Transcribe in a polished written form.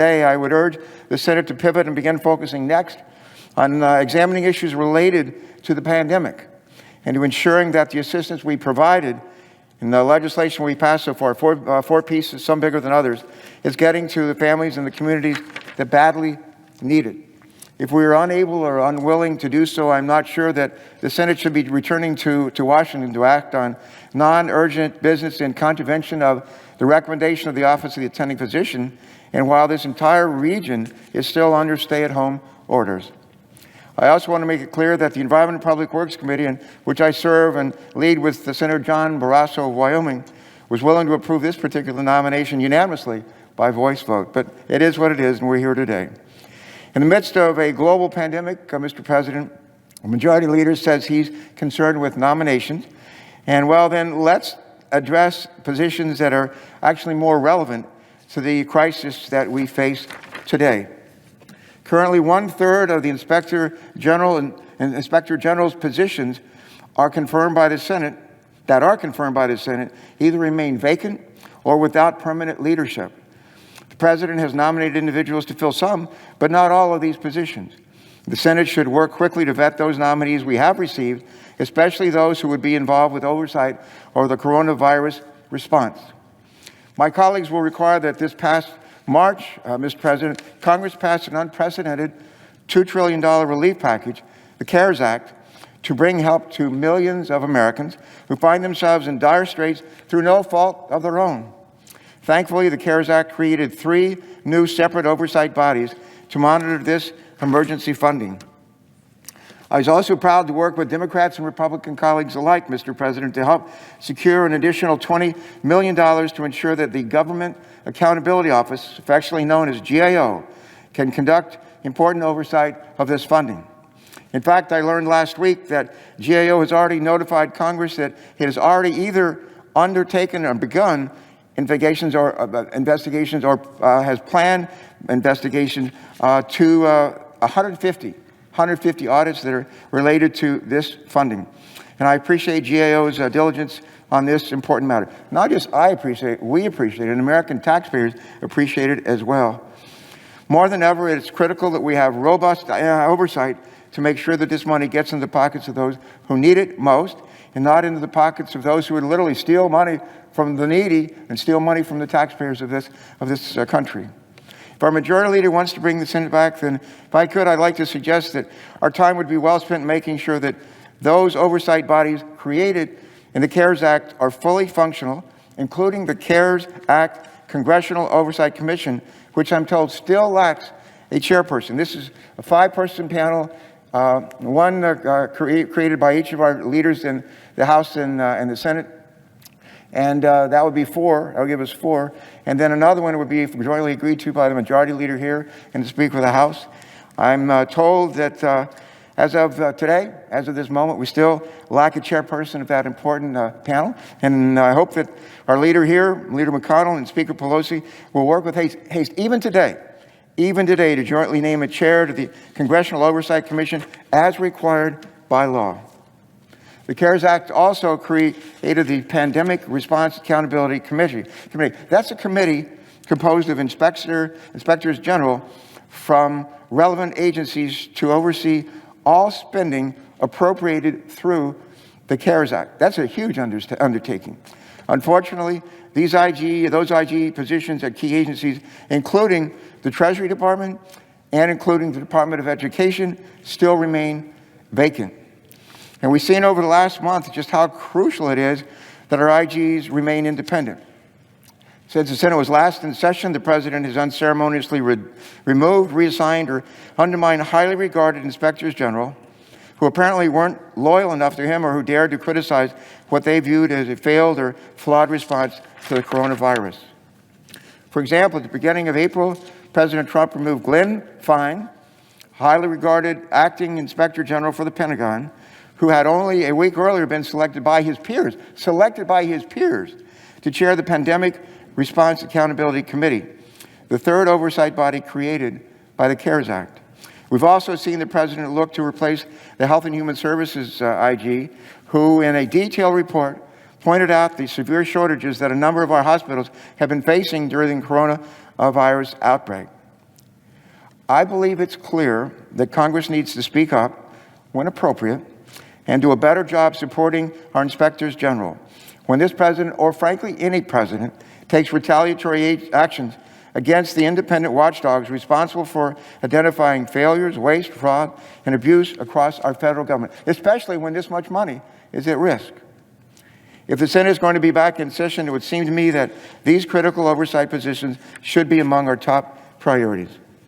Today, I would urge the Senate to pivot and begin focusing next on examining issues related to the pandemic and to ensuring that the assistance we provided in the legislation we passed so far, four pieces, some bigger than others, is getting to the families and the communities that badly need it. If we are unable or unwilling to do so, I'm not sure that the Senate should be returning to Washington to act on non-urgent business in contravention of the recommendation of the Office of the Attending Physician, and while this entire region is still under stay-at-home orders. I also want to make it clear that the Environment and Public Works Committee, in which I serve and lead with the Senator John Barrasso of Wyoming, was willing to approve this particular nomination unanimously by voice vote. But it is what it is, and we're here today. In the midst of a global pandemic, Mr. President, the Majority Leader says he's concerned with nominations. And well, then let's address positions that are actually more relevant to the crisis that we face today. Currently, 1/3 of the Inspector General and Inspector General's positions are confirmed by the Senate, either remain vacant or without permanent leadership. The President has nominated individuals to fill some, but not all of these positions. The Senate should work quickly to vet those nominees we have received, especially those who would be involved with oversight of the coronavirus response. My colleagues will require that this past March, Mr. President, Congress passed an unprecedented $2 trillion relief package, the CARES Act, to bring help to millions of Americans who find themselves in dire straits through no fault of their own. Thankfully, the CARES Act created 3 new separate oversight bodies to monitor this emergency funding. I was also proud to work with Democrats and Republican colleagues alike, Mr. President, to help secure an additional $20 million to ensure that the Government Accountability Office, affectionately known as GAO, can conduct important oversight of this funding. In fact, I learned last week that GAO has already notified Congress that it has already either undertaken or begun investigations or has planned investigations to 150 audits that are related to this funding. And I appreciate GAO's diligence on this important matter. Not just I appreciate it, we appreciate it, and American taxpayers appreciate it as well. More than ever, it's critical that we have robust oversight to make sure that this money gets into the pockets of those who need it most and not into the pockets of those who would literally steal money from the needy and steal money from the taxpayers of this country. If our Majority Leader wants to bring the Senate back, then if I could, I'd like to suggest that our time would be well spent making sure that those oversight bodies created in the CARES Act are fully functional, including the CARES Act Congressional Oversight Commission, which I'm told still lacks a chairperson. This is a 5-person panel, one created by each of our leaders in the House and the Senate. And that would be 4, that would give us 4. And then another one would be jointly agreed to by the Majority Leader here and the Speaker of the House. I'm told that as of today, as of this moment, we still lack a chairperson of that important panel. And I hope that our leader here, Leader McConnell and Speaker Pelosi, will work with haste, even today, to jointly name a chair to the Congressional Oversight Commission as required by law. The CARES Act also created the Pandemic Response Accountability Committee. That's a committee composed of inspectors general from relevant agencies to oversee all spending appropriated through the CARES Act. That's a huge undertaking. Unfortunately, those IG positions at key agencies, including the Treasury Department and including the Department of Education, still remain vacant. And we've seen over the last month just how crucial it is that our IGs remain independent. Since the Senate was last in session, the President has unceremoniously removed, reassigned, or undermined highly regarded inspectors general who apparently weren't loyal enough to him or who dared to criticize what they viewed as a failed or flawed response to the coronavirus. For example, at the beginning of April, President Trump removed Glenn Fine, highly regarded acting inspector general for the Pentagon, who had only a week earlier been selected by his peers to chair the Pandemic Response Accountability Committee, the 3rd oversight body created by the CARES Act. We've also seen the President look to replace the Health and Human Services IG, who in a detailed report pointed out the severe shortages that a number of our hospitals have been facing during the coronavirus outbreak. I believe it's clear that Congress needs to speak up when appropriate and do a better job supporting our inspectors general. When this president, or frankly any president, takes retaliatory actions against the independent watchdogs responsible for identifying failures, waste, fraud, and abuse across our federal government, especially when this much money is at risk. If the Senate is going to be back in session, it would seem to me that these critical oversight positions should be among our top priorities.